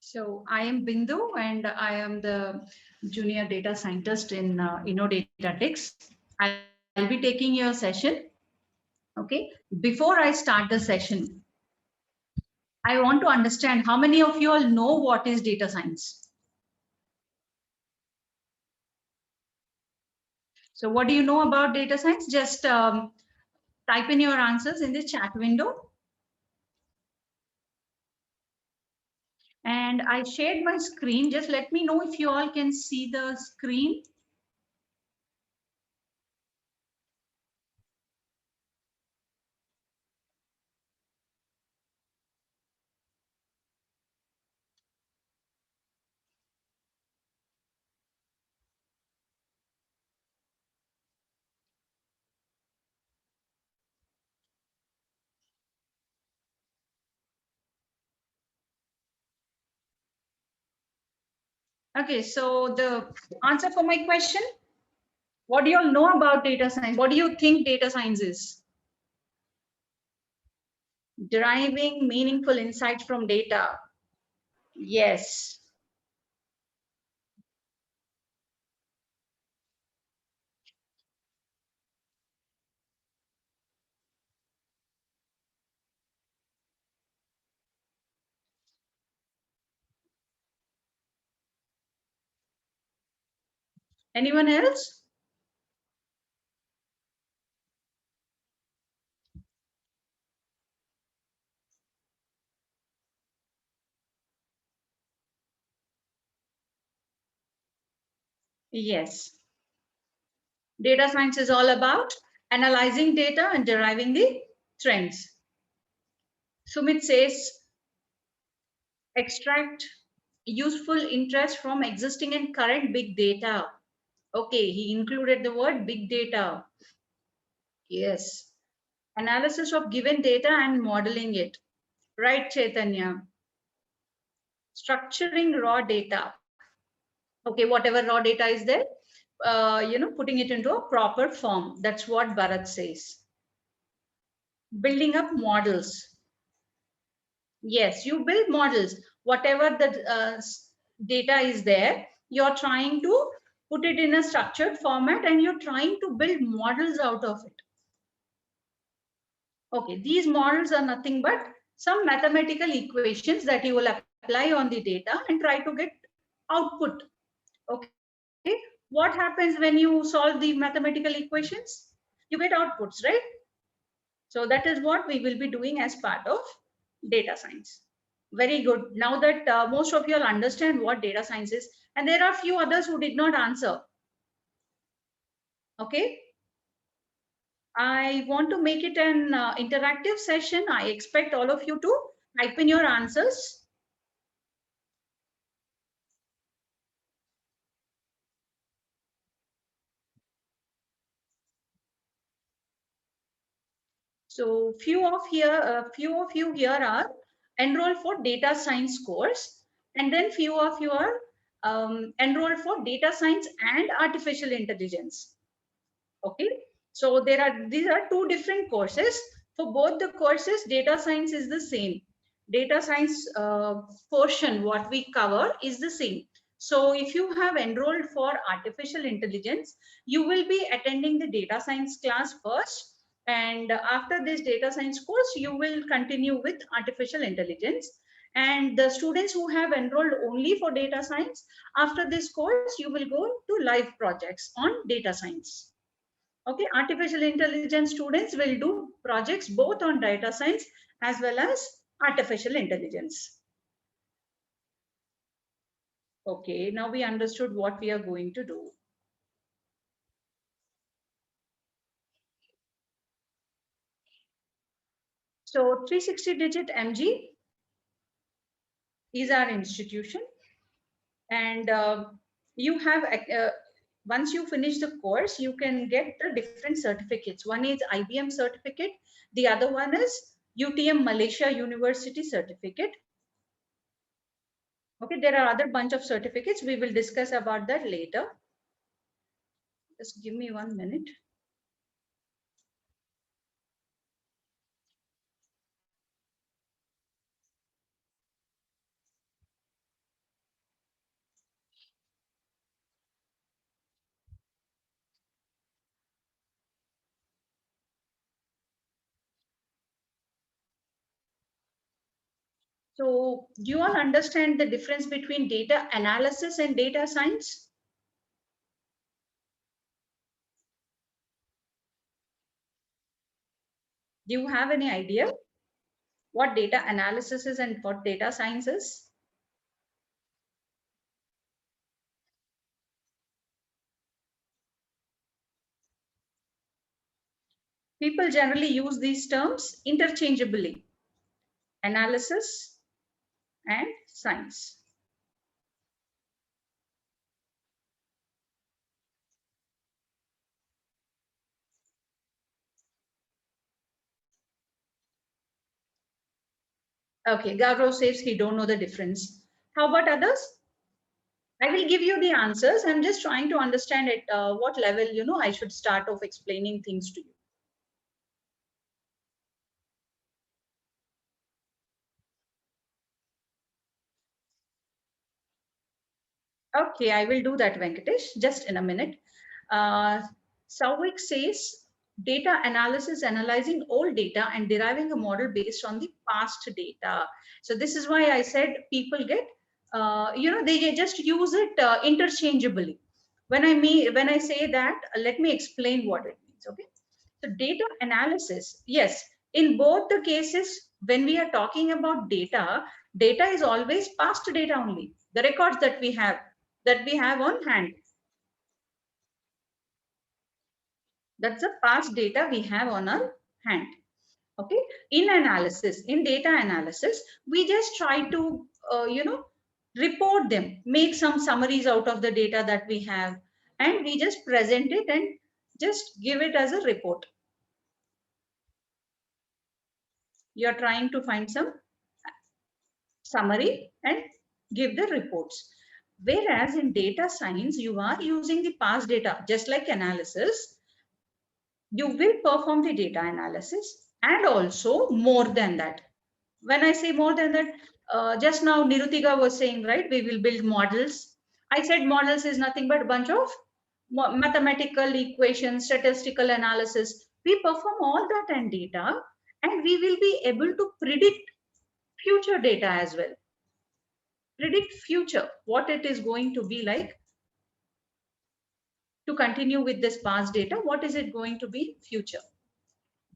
So I am Bindu and I am the junior data scientist in InnoDataTix. I'll be taking your session. Okay. Before I start the session, I want to understand how many of you all know what is data science. So what do you know about data science? Just type in your answers in the chat window. And I shared my screen. Just let me know if you all can see the screen. Okay, so the answer for my question, what do you all know about data science? What do you think data science is? Deriving meaningful insights from data. Yes. Anyone else? Yes. Data science is all about analyzing data and deriving the trends. Sumit says, extract useful interest from existing and current big data. Okay, he included the word big data. Yes. Analysis of given data and modeling it. Right, Chaitanya? Structuring raw data. Okay, whatever raw data is there, putting it into a proper form. That's what Bharat says. Building up models. Yes, you build models. Whatever the data is there, you're trying to put it in a structured format and you're trying to build models out of it. Okay, these models are nothing but some mathematical equations that you will apply on the data and try to get output. Okay, what happens when you solve the mathematical equations? You get outputs, right? So that is what we will be doing as part of data science. Very good. Now that most of you all understand what data science is, and there are a few others who did not answer. Okay. I want to make it an interactive session. I expect all of you to type in your answers. So few of you here are enrolled for data science course, and then few of you are enrolled for data science and artificial intelligence. Okay, so these are two different courses. For both the courses, data science is the same. Data science portion, what we cover is the same. So if you have enrolled for artificial intelligence, you will be attending the data science class first. And after this data science course, you will continue with artificial intelligence. And the students who have enrolled only for data science, after this course, you will go to live projects on data science. Okay, artificial intelligence students will do projects both on data science as well as artificial intelligence. Okay, now we understood what we are going to do. So 360 digit MG is our institution, and you have once you finish the course, you can get the different certificates. One is IBM certificate, the other one is UTM Malaysia University certificate. Okay, there are other bunch of certificates. We will discuss about that later. Just give me 1 minute. So do you all understand the difference between data analysis and data science? Do you have any idea what data analysis is and what data science is? People generally use these terms interchangeably, analysis and science. Okay, Gaurav says he don't know the difference. How about others? I will give you the answers. I'm just trying to understand at what level, I should start off explaining things to you. Okay, I will do that, Venkatesh, just in a minute. Uh, Souvik says data analysis, analyzing old data and deriving a model based on the past data. So this is why I said people get, they just use it interchangeably. When I say that, let me explain what it means. Okay. So data analysis, yes, in both the cases, when we are talking about data, data is always past data only, the records that we have on hand. That's the past data we have on our hand. Okay. In data analysis, we just try to, report them, make some summaries out of the data that we have, and we just present it and just give it as a report. You're trying to find some summary and give the reports. Whereas in data science, you are using the past data, just like analysis. You will perform the data analysis and also more than that. When I say more than that, just now Nirutika was saying, right, we will build models. I said models is nothing but a bunch of mathematical equations, statistical analysis. We perform all that and data, and we will be able to predict future data as well. Predict future, what it is going to be like to continue with this past data, what is it going to be future.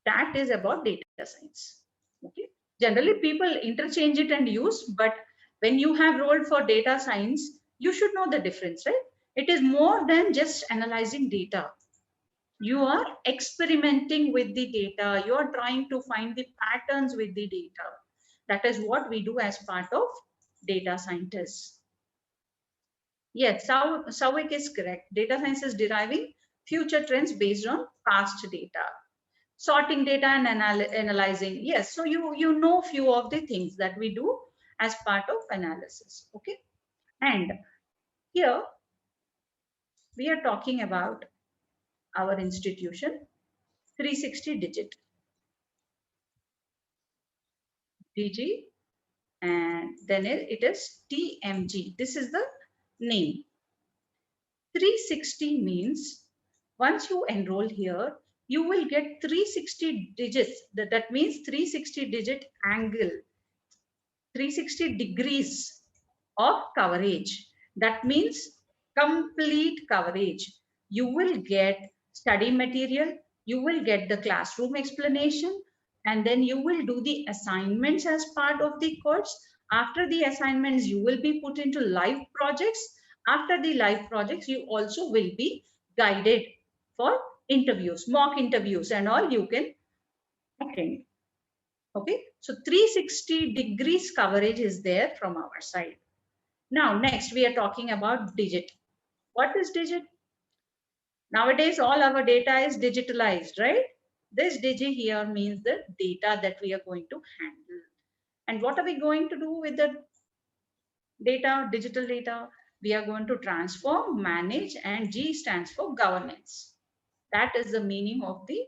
That is about data science. Okay. Generally people interchange it and use, but when you have rolled for data science, you should know the difference, right? It is more than just analyzing data. You are experimenting with the data, you are trying to find the patterns with the data. That is what we do as part of data scientists. Yes, Souvik is correct. Data science is deriving future trends based on past data. Sorting data and analyzing. Yes, so you know few of the things that we do as part of analysis. Okay, and here we are talking about our institution 360 digit DG, and then it is TMG. This is the name. 360 means once you enroll here, you will get 360 digits. That means 360 digit angle, 360 degrees of coverage. That means complete coverage. You will get study material, you will get the classroom explanation, and then you will do the assignments as part of the course. After the assignments, you will be put into live projects. After the live projects, you also will be guided for interviews, mock interviews, and all you can attend. Okay, so 360 degrees coverage is there from our side. Now, next we are talking about digit. What is digit? Nowadays, all our data is digitalized, right? This digit here means the data that we are going to handle. And what are we going to do with the data, digital data? We are going to transform, manage, and G stands for governance. That is the meaning of the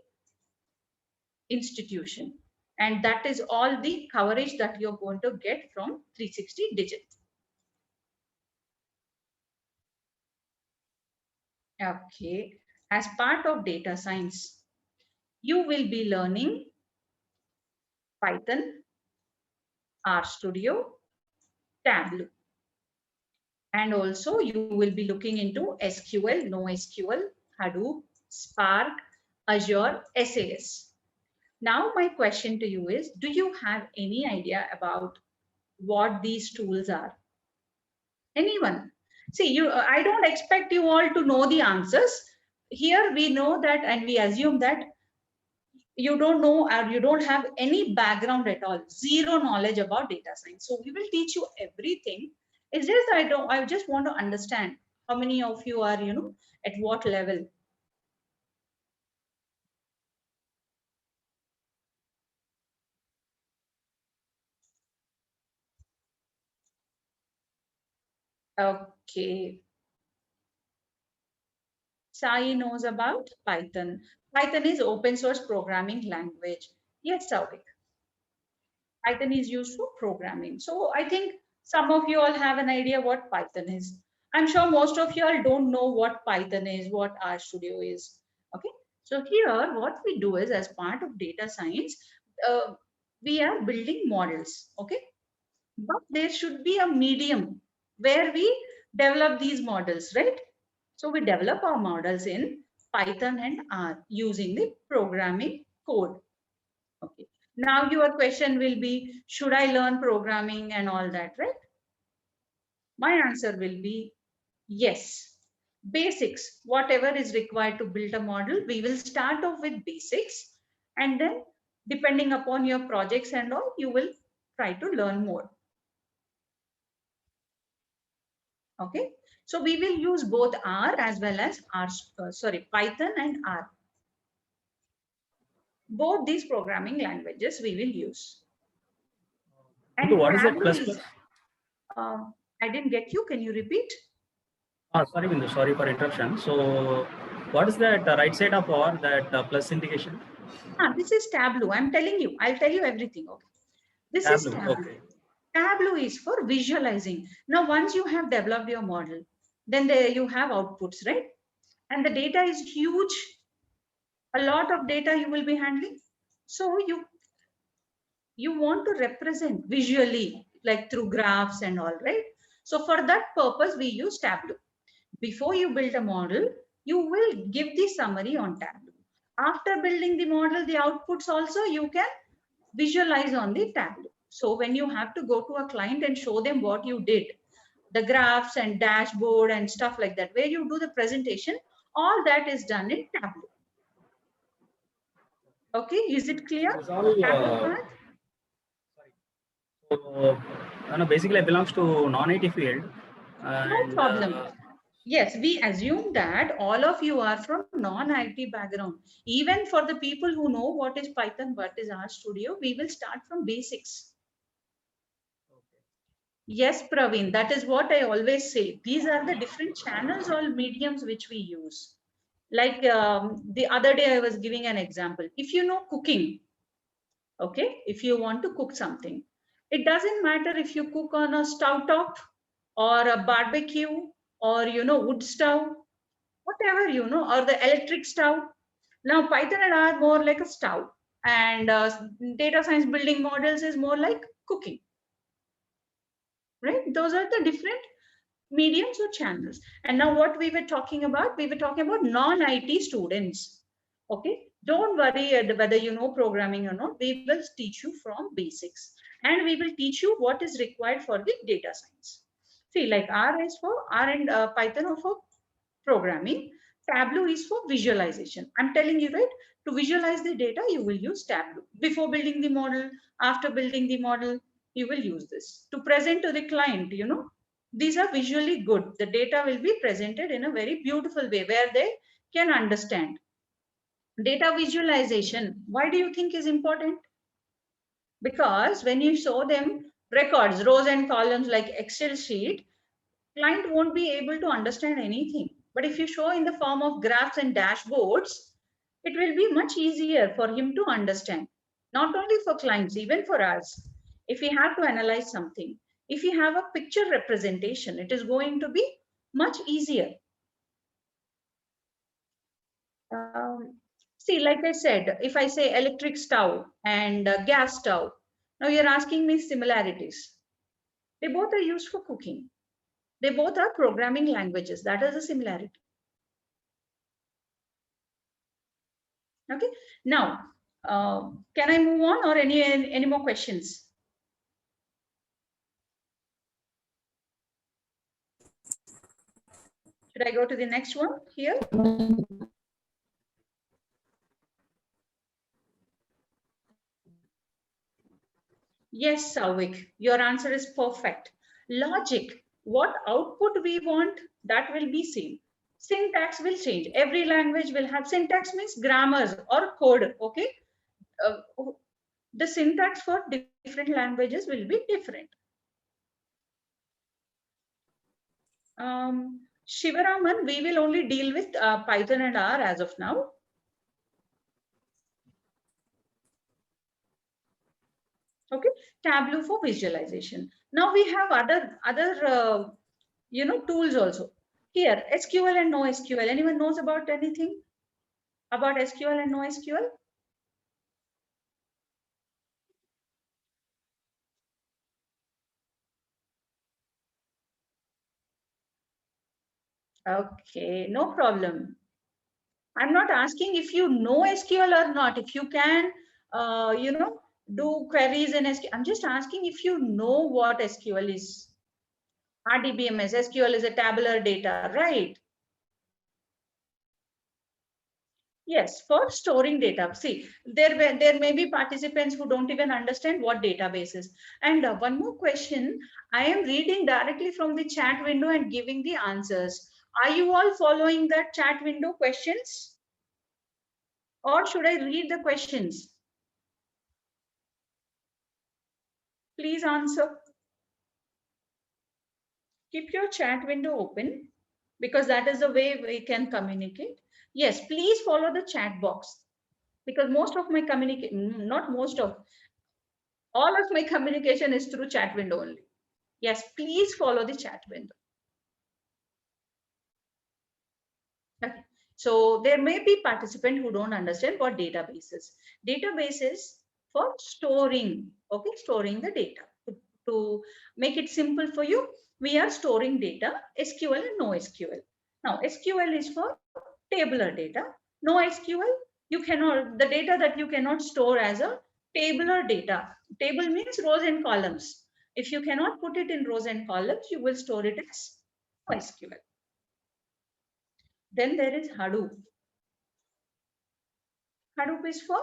institution. And that is all the coverage that you're going to get from 360 digits. Okay. As part of data science, you will be learning Python, RStudio, Tableau. And also you will be looking into SQL, NoSQL, Hadoop, Spark, Azure, SAS. Now my question to you is, do you have any idea about what these tools are? Anyone? See, I don't expect you all to know the answers. Here we know that and we assume that you don't know or you don't have any background at all, zero knowledge about data science. So we will teach you everything. It's just I just want to understand how many of you are, at what level. Okay. Sai knows about Python. Python is open source programming language. Yes, Sauvik. Python is used for programming. So I think some of you all have an idea what Python is. I'm sure most of you all don't know what Python is, what RStudio is. Okay. So here, what we do is as part of data science, uh, we are building models. Okay. But there should be a medium where we develop these models, right? So we develop our models in Python and R using the programming code. Okay. Now your question will be, should I learn programming and all that, right? My answer will be yes. Basics, whatever is required to build a model, we will start off with basics and then depending upon your projects and all, you will try to learn more. Okay. So we will use both R as well as Python and R. Both these programming languages we will use. And What is that Tableau plus is, plus? I didn't get you. Can you repeat? Sorry, Bindu, sorry for interruption. So, what is that right side of or that plus indication? This is Tableau. I'm telling you. I'll tell you everything. Okay. This is Tableau. Tableau. Okay. Tableau is for visualizing. Now, once you have developed your model, then there you have outputs, right? And the data is huge. A lot of data you will be handling. So you want to represent visually, like through graphs and all, right? So for that purpose, we use Tableau. Before you build a model, you will give the summary on Tableau. After building the model, the outputs also you can visualize on the Tableau. So when you have to go to a client and show them what you did, the graphs and dashboard and stuff like that, where you do the presentation, all that is done in Tableau. Okay, is it clear? This is all, Tableau part? So, basically, it belongs to non-IT field. No And problem. Yes, we assume that all of you are from non-IT background. Even for the people who know what is Python, what is RStudio, we will start from basics. Yes, Praveen, that is what I always say. These are the different channels or mediums which we use. Like the other day I was giving an example. If you know cooking, okay, if you want to cook something, it doesn't matter if you cook on a stove top or a barbecue or, wood stove, whatever, or the electric stove. Now Python and R more like a stove, and data science building models is more like cooking, right? Those are the different mediums or channels. And now what we were talking about, non-IT students. Okay, don't worry whether you know programming or not. We will teach you from basics, and we will teach you what is required for the data science. See, like R is for R and Python are for programming. Tableau is for visualization. I'm telling you, right? To visualize the data, you will use Tableau. Before building the model, after building the model, you will use this. To present to the client, these are visually good. The data will be presented in a very beautiful way where they can understand. Data visualization, why do you think is important? Because when you show them records, rows and columns like Excel sheet, client won't be able to understand anything. But if you show in the form of graphs and dashboards, it will be much easier for him to understand. Not only for clients, even for us. If we have to analyze something, if we have a picture representation, it is going to be much easier. See, like I said, if I say electric stove and gas stove, Now you're asking me similarities. They both are used for cooking. They both are programming languages. That is a similarity. Okay. Now, can I move on, or any more questions? Should I go to the next one here? Yes, Savik, your answer is perfect. Logic, what output we want, that will be same. Syntax will change. Every language will have syntax, means grammars or code. Okay. Uh, the syntax for different languages will be different. Shivaraman, we will only deal with Python and R as of now. Okay, Tableau for visualization. Now we have other tools also. Here, SQL and NoSQL. Anyone knows about anything about SQL and NoSQL? Okay, no problem. I'm not asking if you know SQL or not. If you can, do queries in SQL. I'm just asking if you know what SQL is. RDBMS, SQL is a tabular data, right? Yes, for storing data. See, there may be participants who don't even understand what database is. And one more question, I am reading directly from the chat window and giving the answers. Are you all following that chat window questions? Or should I read the questions? Please answer. Keep your chat window open, because that is the way we can communicate. Yes, please follow the chat box, because most of my communication, not most of, all of my communication is through chat window only. Yes, please follow the chat window. Okay. So there may be participants who don't understand what database is. Database is for storing, okay, storing the data. To make it simple for you, we are storing data, SQL and NoSQL. Now, SQL is for tabular data. NoSQL, you cannot, the data that you cannot store as a tabular data. Table means rows and columns. If you cannot put it in rows and columns, you will store it as NoSQL. Then there is Hadoop. Hadoop is for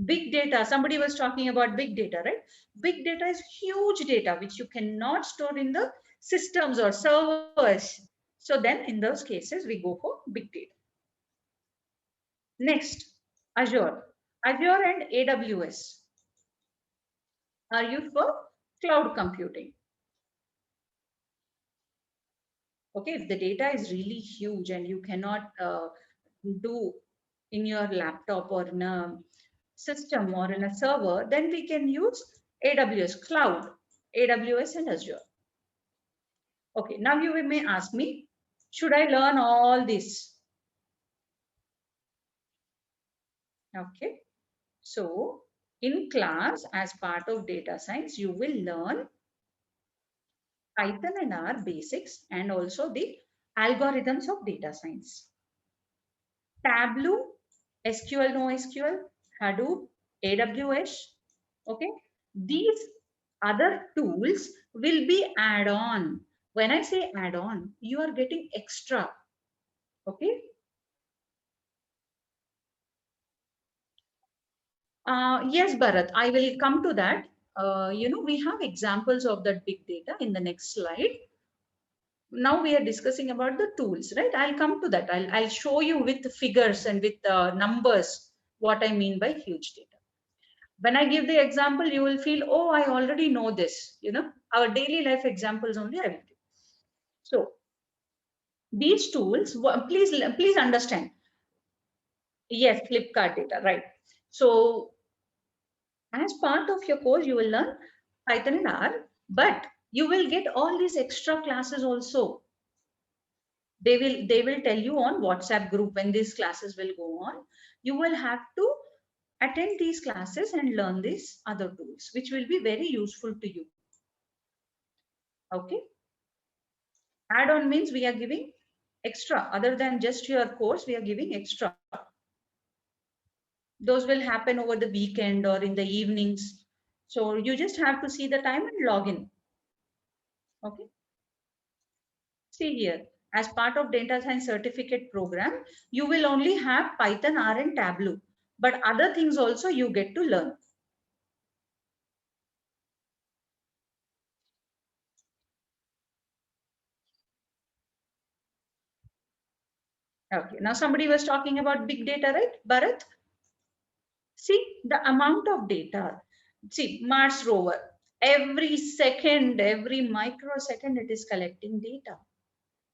big data. Somebody was talking about big data, right? Big data is huge data which you cannot store in the systems or servers. So then in those cases, we go for big data. Next, Azure. Azure and AWS are used for cloud computing. Okay, if the data is really huge and you cannot do in your laptop or in a system or in a server, then we can use AWS cloud, AWS and Azure. Okay, now you may ask me, should I learn all this? Okay, so in class, as part of data science, you will learn Python and R basics and also the algorithms of data science. Tableau, SQL, NoSQL, Hadoop, AWS. Okay, these other tools will be add-on. When I say add-on, you are getting extra. Okay. Yes, Bharat, I will come to that. We have examples of that big data in the next slide. Now we are discussing about the tools, right? I'll come to that. I'll show you with figures and with numbers what I mean by huge data. When I give the example, you will feel, oh, I already know this. Our daily life examples only I will give. So these tools, please understand. Yes, Flipkart data, right? So as part of your course, you will learn Python and R, but you will get all these extra classes also. They will tell you on WhatsApp group when these classes will go on. You will have to attend these classes and learn these other tools, which will be very useful to you. Okay. Add-on means we are giving extra, other than just your course, we are giving extra. Those will happen over the weekend or in the evenings. So you just have to see the time and log in. Okay. See here, as part of data science certificate program, you will only have Python, R and Tableau, but other things also you get to learn. Okay, now somebody was talking about big data, right, Bharat? See the amount of data. See, Mars rover, every second, every microsecond, it is collecting data.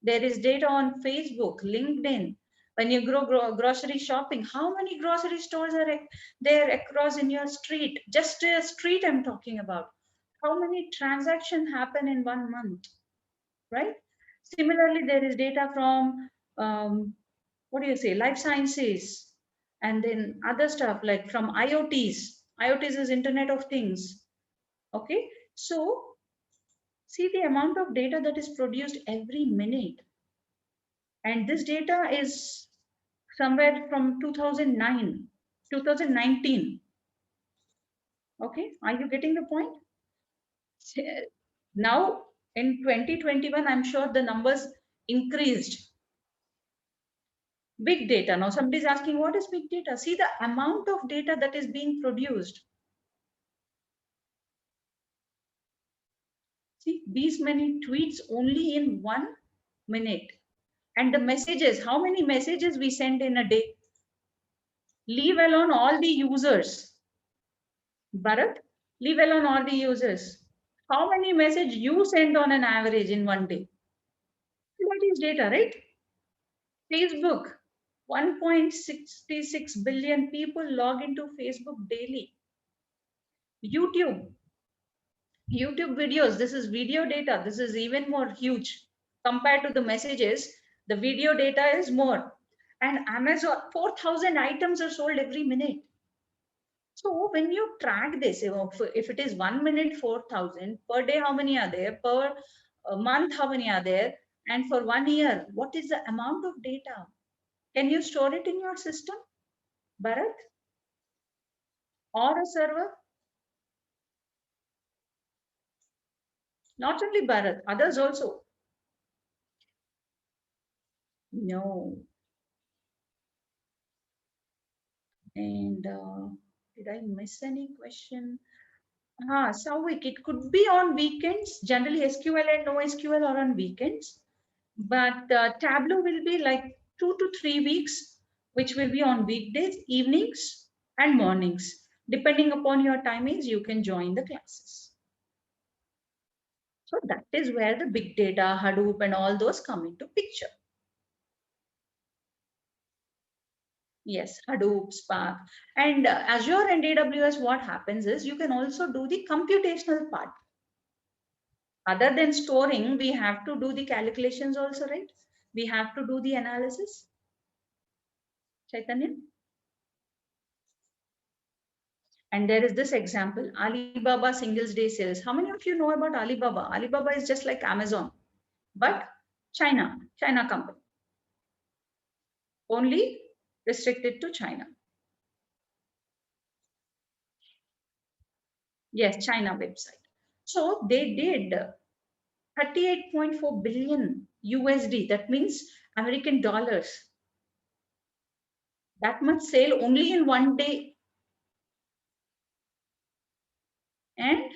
There is data on Facebook, LinkedIn. When you go grocery shopping, how many grocery stores are there across in your street? Just a street I'm talking about. How many transactions happen in 1 month, right? Similarly, there is data from, what do you say, life sciences, and then other stuff like from IoTs. IoTs is Internet of Things. Okay, so see the amount of data that is produced every minute. And this data is somewhere from 2009, 2019. Okay, are you getting the point? Now in 2021, I'm sure the numbers increased. Big data. Now somebody is asking, what is big data? See the amount of data that is being produced. See these many tweets only in 1 minute. And the messages, how many messages we send in a day? Leave alone all the users. Bharat, leave alone all the users. How many messages you send on an average in 1 day? That is data, right? Facebook, 1.66 billion people log into Facebook daily. YouTube, YouTube videos, this is video data. This is even more huge compared to the messages. The video data is more. And Amazon, 4,000 items are sold every minute. So when you track this, if it is 1 minute, 4,000 per day, how many are there? Per month, how many are there? And for 1 year, what is the amount of data? Can you store it in your system, Bharat? Or a server? Not only Bharat, others also. No. And did I miss any question? Savik, it could be on weekends, generally SQL and NoSQL are on weekends. But Tableau will be like 2 to 3 weeks, which will be on weekdays, evenings, and mornings. Depending upon your timings, you can join the classes. So that is where the big data, Hadoop, and all those come into picture. Yes, Hadoop, Spark. And Azure and AWS, what happens is you can also do the computational part. Other than storing, we have to do the calculations also, right? We have to do the analysis. Chaitanya? And there is this example, Alibaba Singles Day Sales. How many of you know about Alibaba? Alibaba is just like Amazon, but China company. Only restricted to China. Yes, China website. So they did 38.4 billion USD. That means American dollars. That much sale only in 1 day. And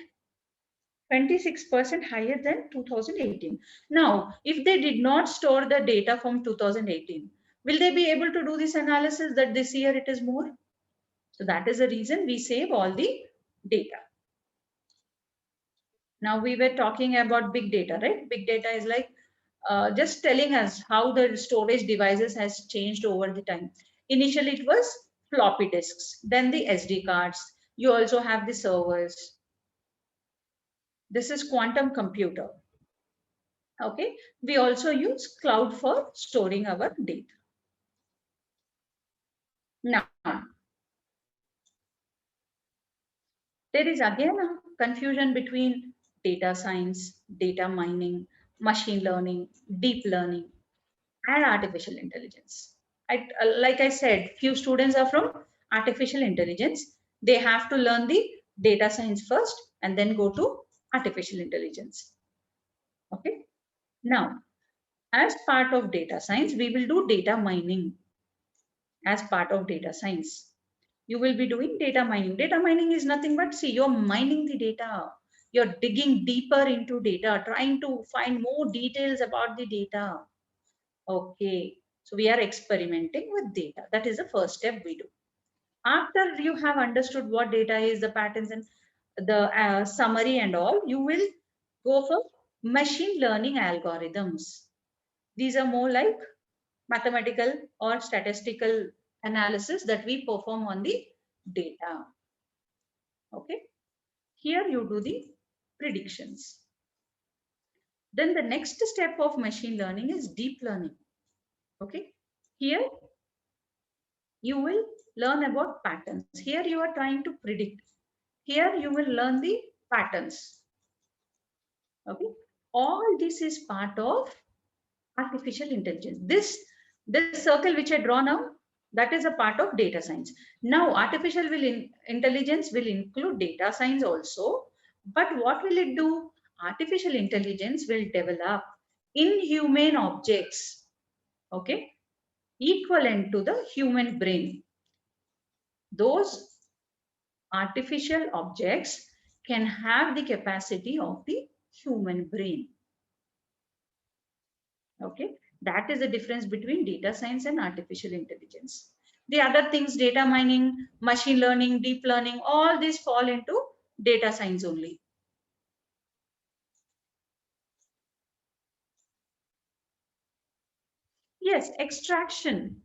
26% higher than 2018. Now, if they did not store the data from 2018, will they be able to do this analysis that this year it is more? So that is the reason we save all the data. Now we were talking about big data, right? Big data is like just telling us how the storage devices has changed over the time. Initially it was floppy disks, then the SD cards. You also have the servers. This is quantum computer. Okay, we also use cloud for storing our data. Now, There is again a confusion between data science, data mining, machine learning, deep learning, and artificial intelligence. Like I said, few students are from artificial intelligence. They have to learn the data science first and then go to artificial intelligence. Okay. Now, as part of data science, we will do data mining as part of data science. You will be doing data mining. Data mining is nothing but, see, you're mining the data. You're digging deeper into data, trying to find more details about the data. Okay, so we are experimenting with data. That is the first step we do. After you have understood what data is, the patterns and the summary and all, you will go for machine learning algorithms. These are more like mathematical or statistical analysis that we perform on the data. Okay, here you do the predictions. Then the next step of machine learning is deep learning. Okay, here you will learn about patterns. Here you are trying to predict. Here you will learn the patterns. Okay, all this is part of artificial intelligence. This circle which I draw now, that is a part of data science. Now artificial intelligence will include data science also, but what will it do? Artificial intelligence will develop inhuman objects, okay, equivalent to the human brain. Those artificial objects can have the capacity of the human brain. Okay, that is the difference between data science and artificial intelligence. The other things, data mining, machine learning, deep learning, all these fall into data science only. Yes, extraction.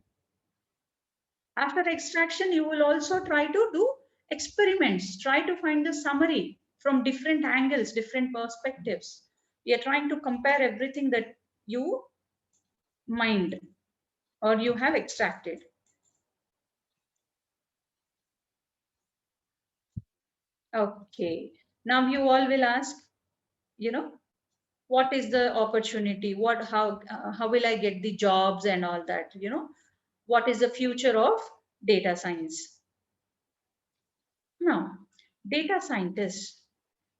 After extraction, you will also try to do experiments, try to find the summary from different angles, different perspectives. We are trying to compare everything that you mined or you have extracted. Okay. Now you all will ask, what is the opportunity? How will I get the jobs and all that? What is the future of data science? Now, data scientists,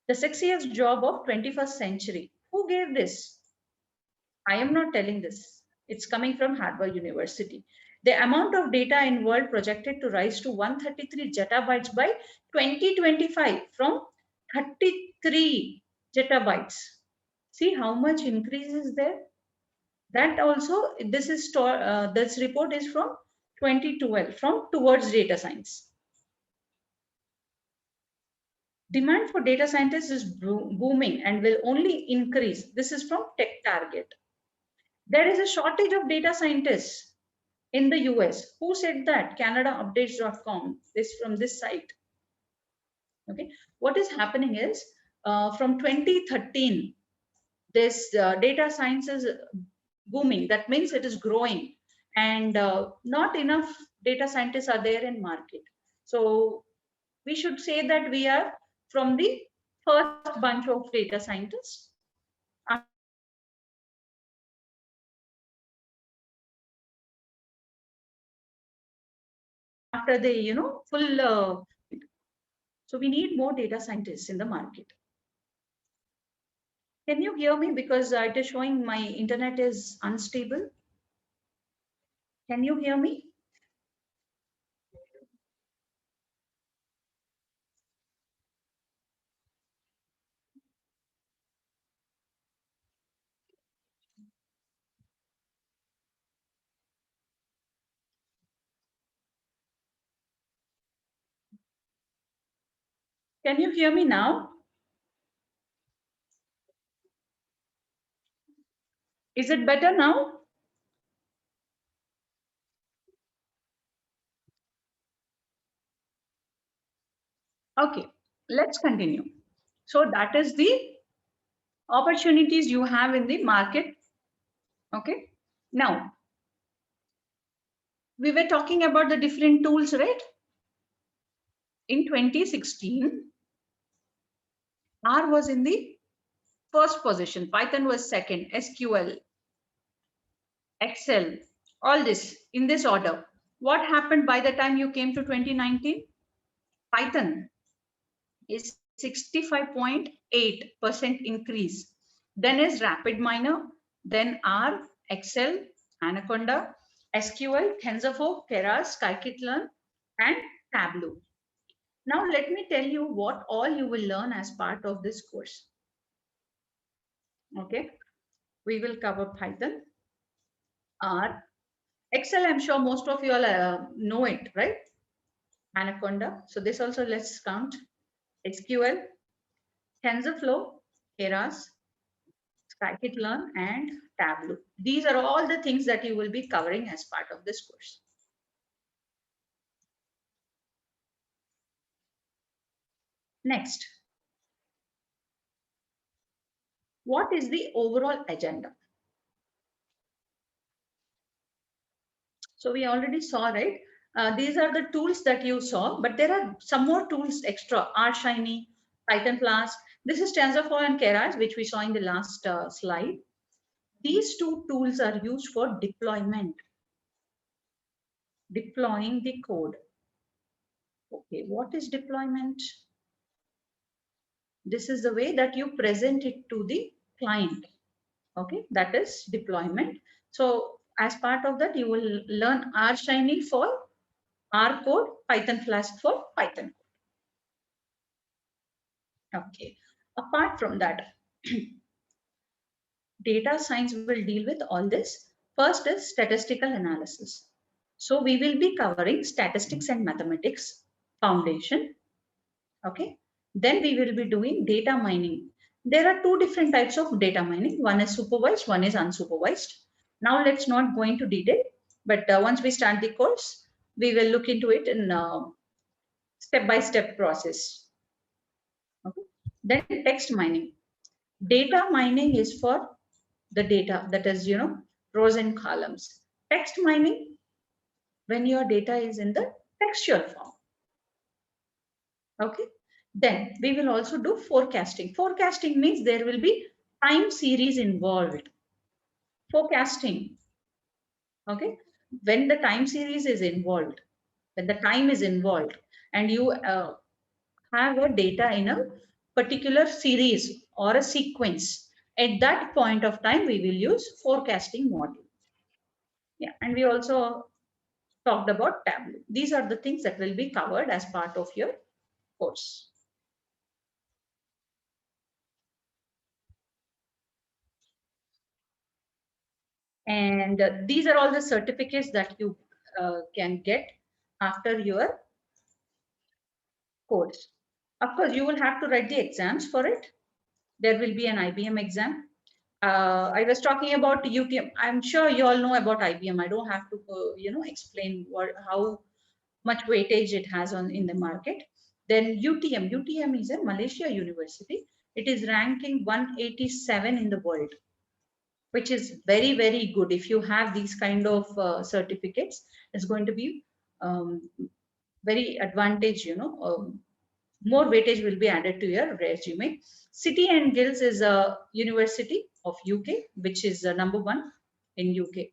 the sexiest job of 21st century. Who gave this? I am not telling this. It's coming from Harvard University. The amount of data in world projected to rise to 133 zettabytes by 2025 from 33 zettabytes. See how much increase is there? That also, this report is from 2012, from Towards Data Science. Demand for data scientists is booming and will only increase. This is from Tech Target. There is a shortage of data scientists in the US. Who said that? CanadaUpdates.com. This from this site. Okay. What is happening is from 2013, this data science is booming. That means it is growing, and not enough data scientists are there in market. So we should say that we are from the first bunch of data scientists. After the full so we need more data scientists in the market. Can you hear me? Because it is showing my internet is unstable. Can you hear me? Can you hear me now? Is it better now? Okay, let's continue. So that is the opportunities you have in the market. Okay, now we were talking about the different tools, right? In 2016, R was in the first position, Python was second, SQL, Excel, all this in this order. What happened by the time you came to 2019? Python is 65.8% increase. Then is RapidMiner, then R, Excel, Anaconda, SQL, TensorFlow, Keras, Scikit-learn, and Tableau. Now let me tell you what all you will learn as part of this course. Okay, we will cover Python, R, Excel. I'm sure most of you all know it, right? Anaconda. So this also let's count. SQL, TensorFlow, Keras, Scikit-learn, and Tableau. These are all the things that you will be covering as part of this course. Next, what is the overall agenda? So we already saw, right? These are the tools that you saw, but there are some more tools extra. R Shiny, Python Flask. This is TensorFlow and Keras, which we saw in the last slide. These two tools are used for deployment, deploying the code. Okay, what is deployment? This is the way that you present it to the client. Okay, that is deployment. So as part of that, you will learn R Shiny for R code, Python Flask for Python. Okay, apart from that, data science will deal with all this. First is statistical analysis. So we will be covering statistics and mathematics foundation. Okay, then we will be doing data mining. There are two different types of data mining. One is supervised, one is unsupervised. Now let's not go into detail, but once we start the course, we will look into it in step-by-step process. Okay. Then text mining. Data mining is for the data, that is, rows and columns. Text mining, when your data is in the textual form. Okay. Then we will also do forecasting. Forecasting means there will be time series involved. Forecasting. Okay. When the time series is involved, when the time is involved, and you have a data in a particular series or a sequence, at that point of time, we will use forecasting model. Yeah. And we also talked about Tableau. These are the things that will be covered as part of your course. And these are all the certificates that you can get after your course. Of course, you will have to write the exams for it. There will be an IBM exam. I was talking about UTM. I'm sure you all know about IBM. I don't have to, explain how much weightage it has in the market. Then UTM. UTM is a Malaysia university. It is ranking 187 in the world, which is very, very good. If you have these kind of certificates, it's going to be very advantage, more weightage will be added to your resume. City and Guilds is a university of UK, which is #1 in UK.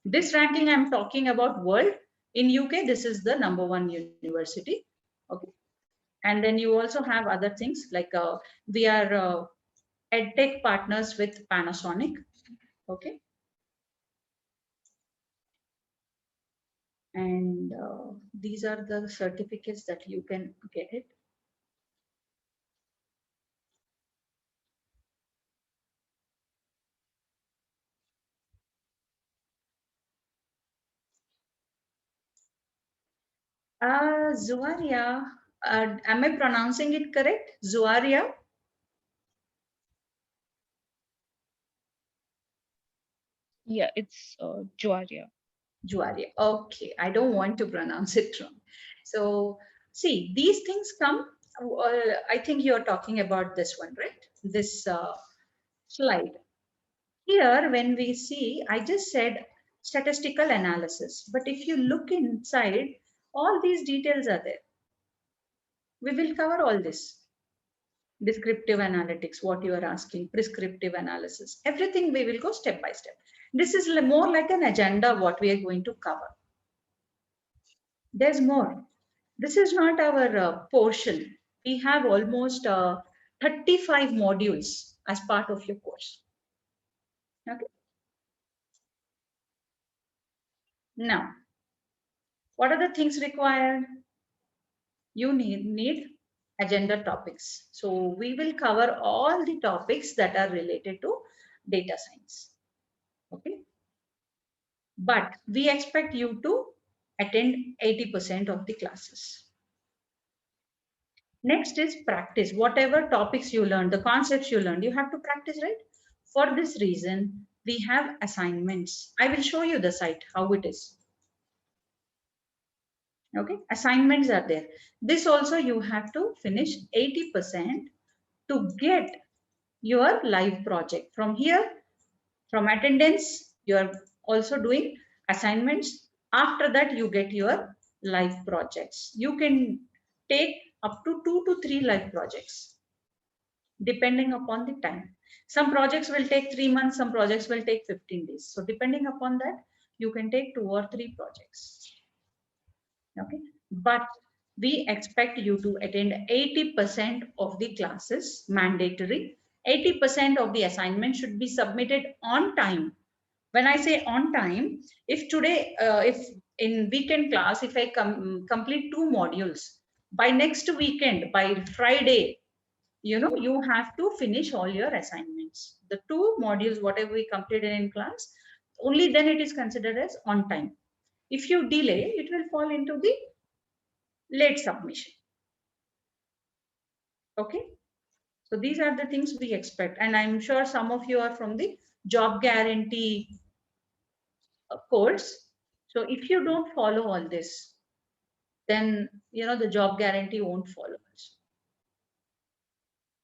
This ranking I'm talking about world. In UK, this is the #1 university. Okay. And then you also have other things like we are EdTech partners with Panasonic. Okay. And these are the certificates that you can get it. Zuaria, am I pronouncing it correct? Zuaria? Yeah, it's Juaria. Juaria. Okay, I don't want to pronounce it wrong. So, see, these things come. I think you're talking about this one, right? This slide. Here, when we see, I just said statistical analysis, but if you look inside, all these details are there. We will cover all this. descriptive analytics, what you are asking, prescriptive analysis, everything we will go step by step. This is more like an agenda, what we are going to cover. There's more. This is not our portion. We have almost 35 modules as part of your course. Okay. Now, what are the things required? You need agenda topics. So we will cover all the topics that are related to data science. Okay. But we expect you to attend 80% of the classes. Next is practice. Whatever topics you learn, the concepts you learned, you have to practice, right? For this reason, we have assignments. I will show you the site, how it is. Okay, assignments are there. This also you have to finish 80% to get your live project. From here, from attendance, you are also doing assignments. After that, you get your live projects. You can take up to 2 to 3 live projects, depending upon the time. Some projects will take 3 months, some projects will take 15 days. So depending upon that, you can take 2 or 3 projects. Okay, but we expect you to attend 80% of the classes, mandatory. 80% of the assignment should be submitted on time. When I say on time, if today, if in weekend class, if I complete 2 modules, by next weekend, by Friday, you have to finish all your assignments. The 2 modules, whatever we completed in class, only then it is considered as on time. If you delay, it will fall into the late submission. Okay. So these are the things we expect. And I'm sure some of you are from the job guarantee course. So if you don't follow all this, then, the job guarantee won't follow us.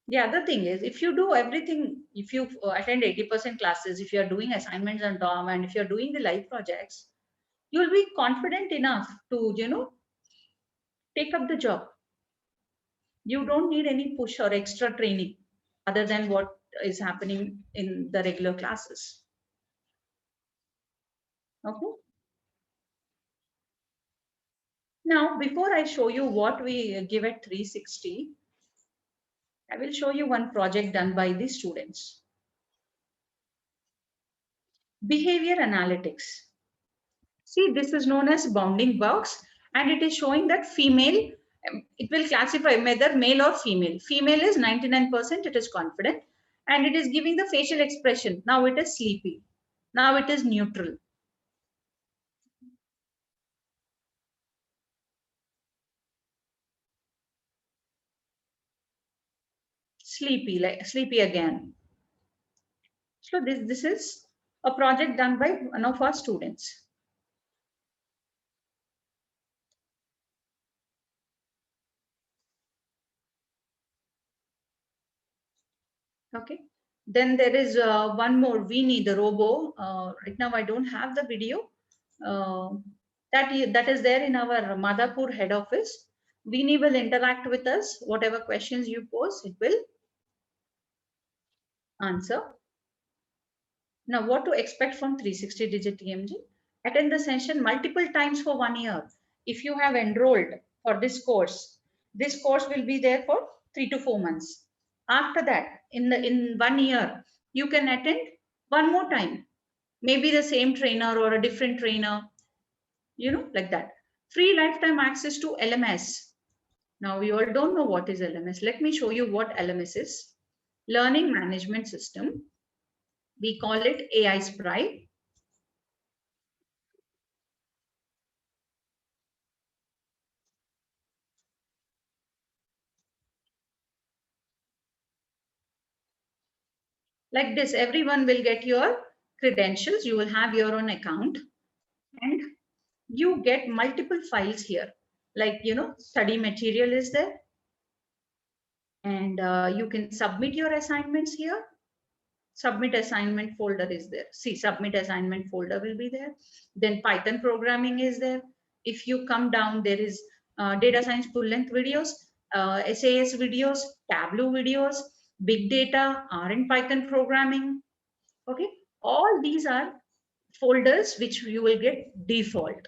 The other thing is, if you do everything, if you attend 80% classes, if you're doing assignments on DOM, and if you're doing the live projects, you'll be confident enough to, take up the job. You don't need any push or extra training other than what is happening in the regular classes. Okay. Now, before I show you what we give at 360, I will show you one project done by the students. Behavior analytics. See, this is known as bounding box, and it is showing that female, it will classify whether male or female. Female is 99%, it is confident, and it is giving the facial expression. Now it is sleepy. Now it is neutral. Sleepy, like sleepy again. So this is a project done by one of our students. Okay. Then there is one more, Weenie, the robo. Right now I don't have the video. That is there in our Madhapur head office. Weenie will interact with us. Whatever questions you pose, it will answer. Now, what to expect from 360 Digit TMG? Attend the session multiple times for 1 year. If you have enrolled for this course will be there for 3 to 4 months. After that, in 1 year, you can attend one more time. Maybe the same trainer or a different trainer, like that. Free lifetime access to LMS. Now, we all don't know what is LMS. Let me show you what LMS is. Learning Management System. We call it AI Sprite. Like this, everyone will get your credentials. You will have your own account, and you get multiple files here. Like, study material is there, and you can submit your assignments here. Submit assignment folder is there. See, submit assignment folder will be there. Then Python programming is there. If you come down, there is data science full length videos. SAS videos, Tableau videos, big data, R and Python programming. Okay, all these are folders which you will get default.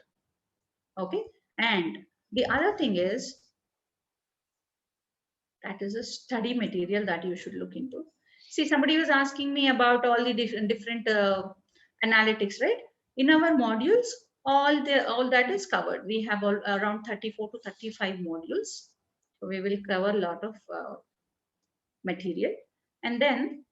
Okay, and the other thing is that is a study material that you should look into. See, somebody was asking me about all the different analytics, right? In our modules, all that is covered. We have around 34 to 35 modules. So we will cover a lot of material. And then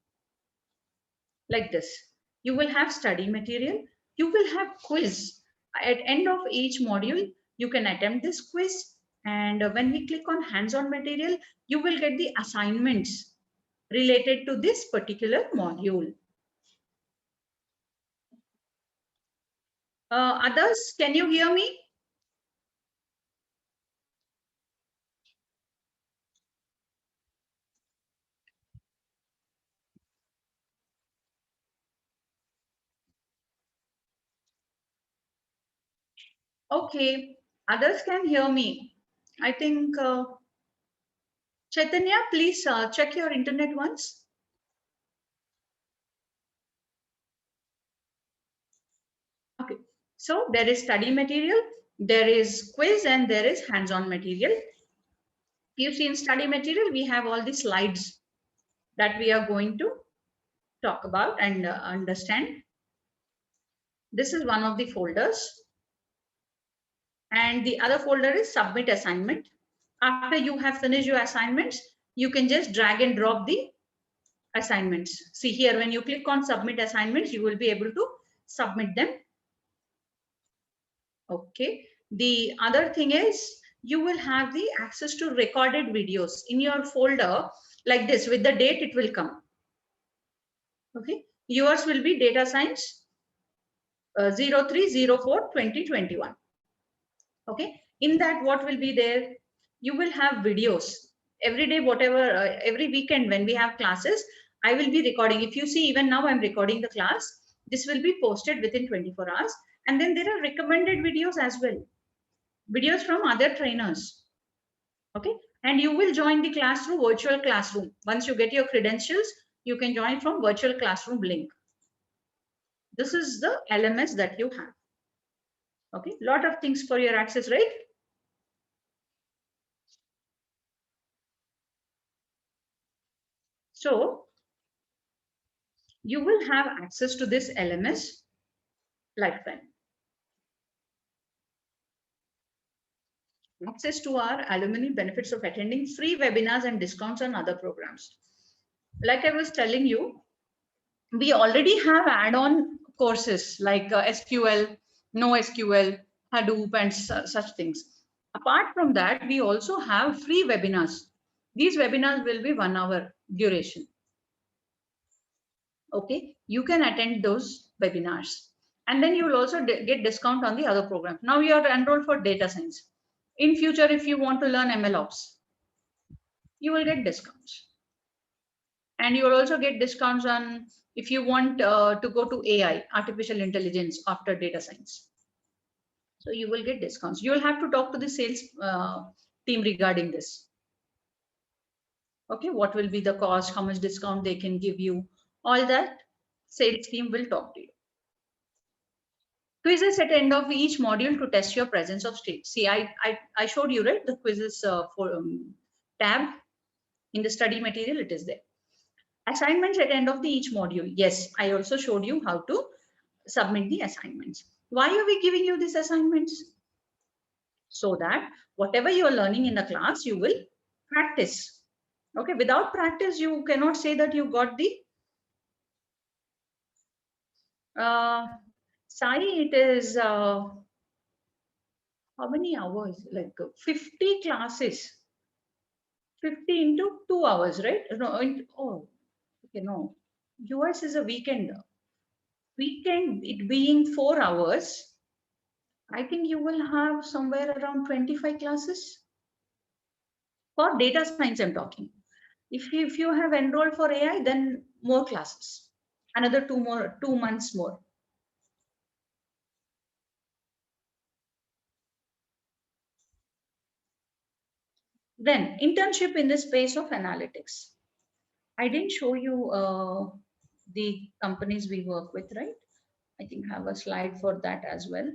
like this, you will have study material. You will have quiz. At end of each module, you can attempt this quiz. And when we click on hands-on material, you will get the assignments related to this particular module. Others, can you hear me? Okay, others can hear me. I think Chaitanya, please check your internet once. Okay, so there is study material, there is quiz, and there is hands-on material. You see in study material, we have all the slides that we are going to talk about and understand. This is one of the folders. And the other folder is submit assignment. After you have finished your assignments, you can just drag and drop the assignments. See here, when you click on submit assignments, you will be able to submit them. Okay. The other thing is you will have the access to recorded videos in your folder like this. With the date, it will come. Okay. Yours will be data science 03/04/2021. Okay. In that, what will be there? You will have videos every day, whatever, every weekend when we have classes, I will be recording. If you see, even now I'm recording the class. This will be posted within 24 hours. And then there are recommended videos as well. Videos from other trainers. Okay. And you will join the class through virtual classroom. Once you get your credentials, you can join from virtual classroom link. This is the LMS that you have. Okay. Lot of things for your access, right? So you will have access to this LMS like that. Access to our alumni benefits of attending free webinars and discounts on other programs. Like I was telling you, we already have add-on courses like SQL, NoSQL, Hadoop, and such things. Apart from that, we also have free webinars. These webinars will be 1 hour duration. Okay, you can attend those webinars. And then you will also get discount on the other program. Now you are enrolled for data science. In future, if you want to learn MLOps, you will get discounts. And you will also get discounts on if you want to go to AI, artificial intelligence after data science. So you will get discounts. You will have to talk to the sales team regarding this. Okay, what will be the cost, how much discount they can give you, all that sales team will talk to you. Quizzes at the end of each module to test your presence of state. See, I showed you, right, the quizzes for tab in the study material, it is there. Assignments at the end of each module. Yes, I also showed you how to submit the assignments. Why are we giving you these assignments? So that whatever you are learning in the class, you will practice. Okay, without practice, you cannot say that you got the Sai, it is how many hours? Like 50 classes. 50 into 2 hours, right? No, oh, okay, no. Yours is a weekend. Weekend, it being 4 hours, I think you will have somewhere around 25 classes. For data science, I'm talking. If you have enrolled for AI, then more classes. Another 2 months more. Then internship in the space of analytics. I didn't show you the companies we work with, right? I think I have a slide for that as well.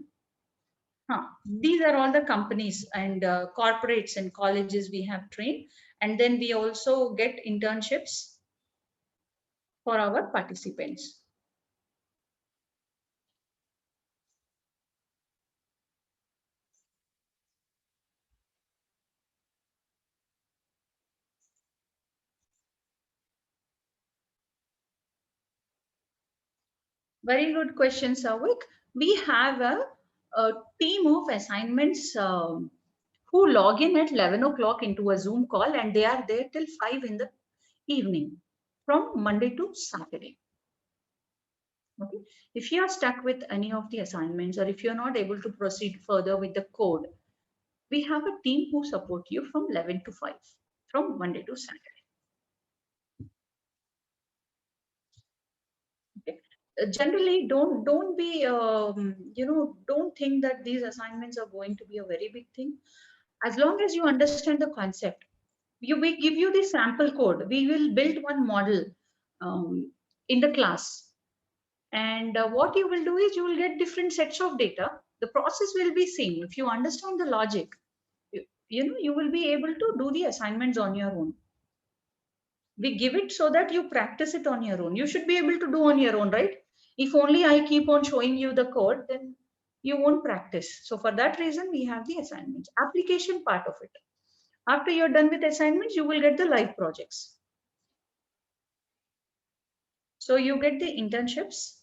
These are all the companies and corporates and colleges we have trained. And then we also get internships for our participants. Very good question, Savik. We have a team of assignments who log in at 11 o'clock into a Zoom call, and they are there till 5 in the evening from Monday to Saturday. Okay. If you are stuck with any of the assignments, or if you're not able to proceed further with the code, we have a team who support you from 11 to 5 from Monday to Saturday. Okay. Generally, don't be don't think that these assignments are going to be a very big thing. As long as you understand the concept, we give you the sample code. We will build one model in the class, and what you will do is you will get different sets of data. The process will be same. If you understand the logic, you will be able to do the assignments on your own. We give it so that you practice it on your own. You should be able to do on your own, right? If only I keep on showing you the code, then you won't practice. So for that reason, we have the assignments, application part of it. After you're done with assignments, you will get the live projects. So you get the internships.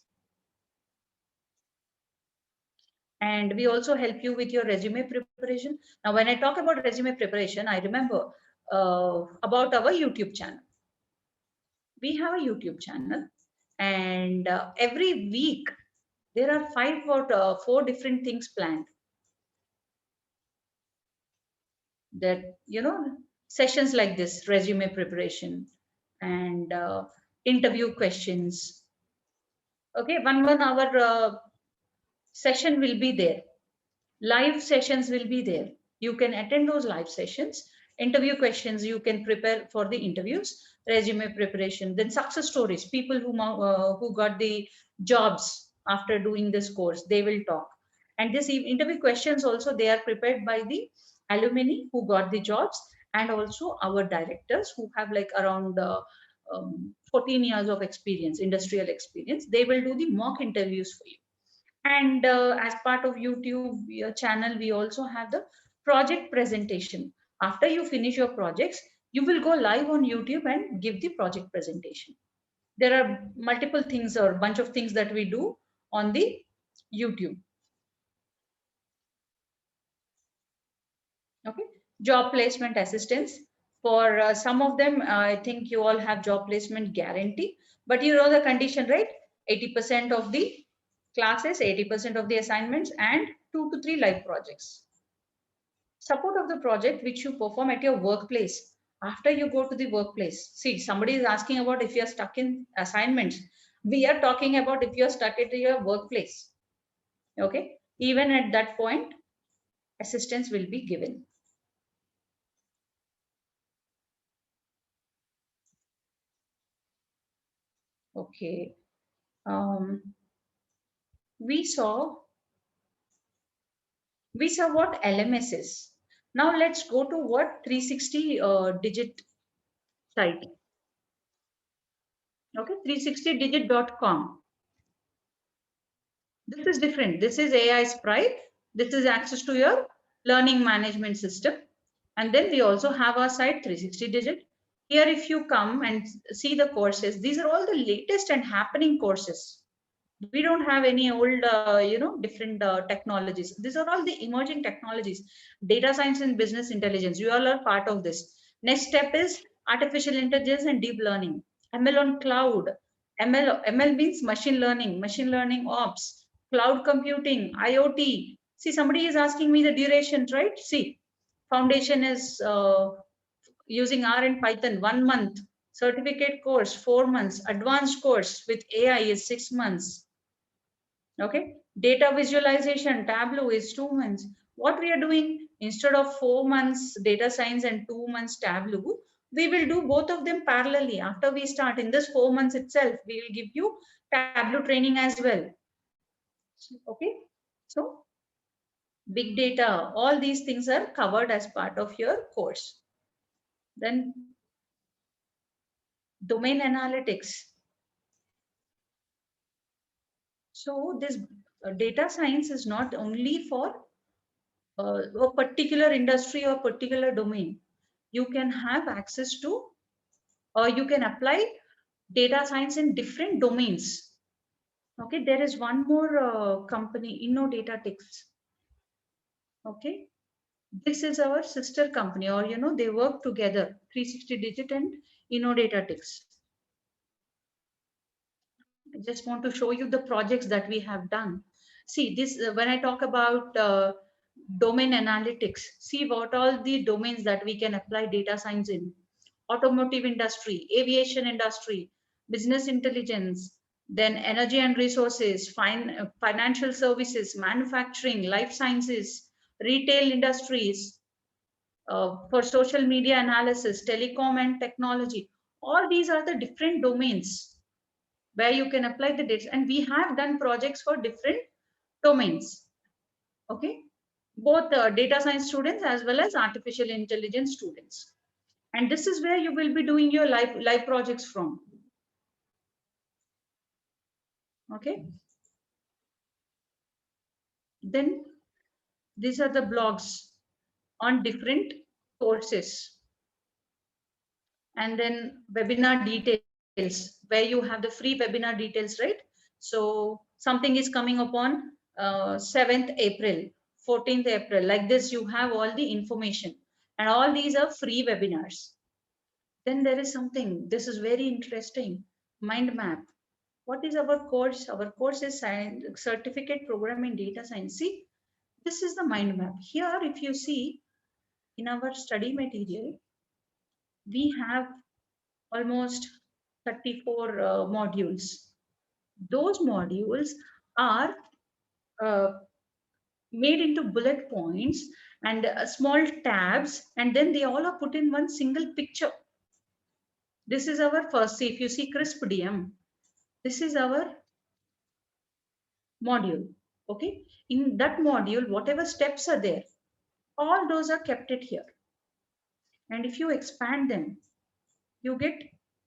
And we also help you with your resume preparation. Now, when I talk about resume preparation, I remember about our YouTube channel. We have a YouTube channel, and every week there are 5 or 4 different things planned. That, sessions like this, resume preparation and interview questions. Okay, 1 hour session will be there. Live sessions will be there. You can attend those live sessions. Interview questions, you can prepare for the interviews. Resume preparation, then success stories, people who got the jobs after doing this course, they will talk. And this interview questions also, they are prepared by the alumni who got the jobs, and also our directors who have like around 14 years of experience, industrial experience. They will do the mock interviews for you. And as part of YouTube channel, we also have the project presentation. After you finish your projects, you will go live on YouTube and give the project presentation. There are multiple things or bunch of things that we do on the YouTube. Okay, job placement assistance. For some of them, I think you all have job placement guarantee, but you know the condition, right? 80% of the classes, 80% of the assignments, and 2 to 3 live projects. Support of the project which you perform at your workplace. After you go to the workplace, see, somebody is asking about if you're stuck in assignments. We are talking about if you're stuck at your workplace. Okay, even at that point, assistance will be given. Okay, we saw what LMS is. Now let's go to what 360 digit site. Okay, 360digit.com. This is different. This is AI Sprite. This is access to your learning management system. And then we also have our site 360digit. Here, if you come and see the courses, these are all the latest and happening courses. We don't have any old, different technologies. These are all the emerging technologies. Data science and business intelligence, you all are part of this. Next step is artificial intelligence and deep learning. ML on cloud. ML means machine learning ops, cloud computing, IoT. See, somebody is asking me the duration, right? See, foundation is using R and Python 1 month, certificate course 4 months, advanced course with AI is 6 months. Okay, data visualization, Tableau is 2 months. What we are doing Instead of 4 months data science and 2 months Tableau, we will do both of them parallelly. After we start in this 4 months itself, we will give you Tableau training as well. Okay, so big data, all these things are covered as part of your course. Then domain analytics. So this data science is not only for a particular industry or particular domain. You can have access to, or you can apply data science in different domains. Okay, there is one more company, InnoDataTix. Okay, this is our sister company, or they work together, 360 Digit and InnoDataTix. I just want to show you the projects that we have done. See this, when I talk about domain analytics, see what all the domains that we can apply data science in. Automotive industry, aviation industry, business intelligence, then energy and resources, financial services, manufacturing, life sciences, retail industries, for social media analysis, telecom and technology. All these are the different domains where you can apply the data, and we have done projects for different domains. Okay, both data science students as well as artificial intelligence students. And this is where you will be doing your live projects from. Okay, then these are the blogs on different courses, and then webinar details where you have the free webinar details, right? So something is coming upon 7th April, 14th April, like this. You have all the information, and all these are free webinars. Then there is something, this is very interesting, mind map. What is our course? Our course is certificate program in data science. See, this is the mind map. Here, if you see in our study material, we have almost 34 modules. Those modules are made into bullet points and small tabs, and then they all are put in one single picture. This is our first, see, if you see crisp DM, this is our module. Okay, in that module, whatever steps are there, all those are kept it here. And if you expand them, you get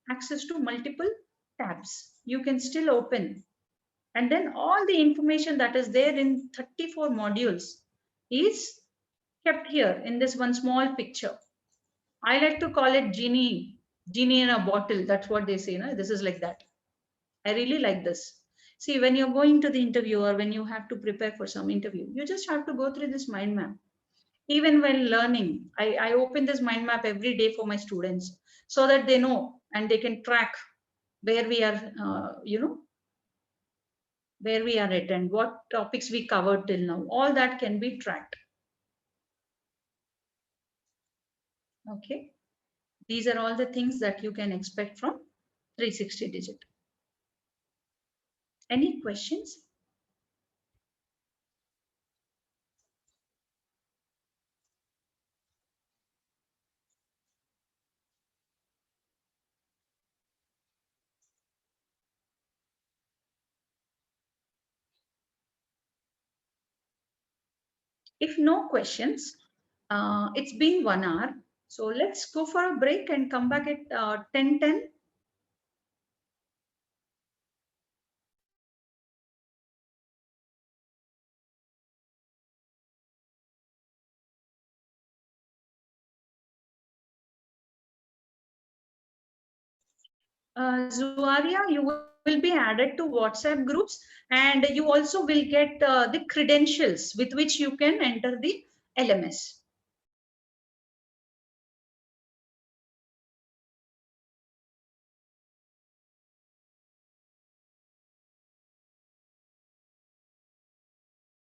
access to multiple tabs. You can still open, and then all the information that is there in 34 modules is kept here in this one small picture. I like to call it genie in a bottle. That's what they say. No? This is like that. I really like this. See, when you're going to the interview or when you have to prepare for some interview, you just have to go through this mind map. Even when learning, I open this mind map every day for my students so that they know and they can track where we are, where we are at and what topics we covered till now. All that can be tracked. Okay. These are all the things that you can expect from 360 Digit. Any questions? If no questions, it's been 1 hour. So let's go for a break and come back at 10:10. Zuaria, you will be added to WhatsApp groups, and you also will get the credentials with which you can enter the LMS.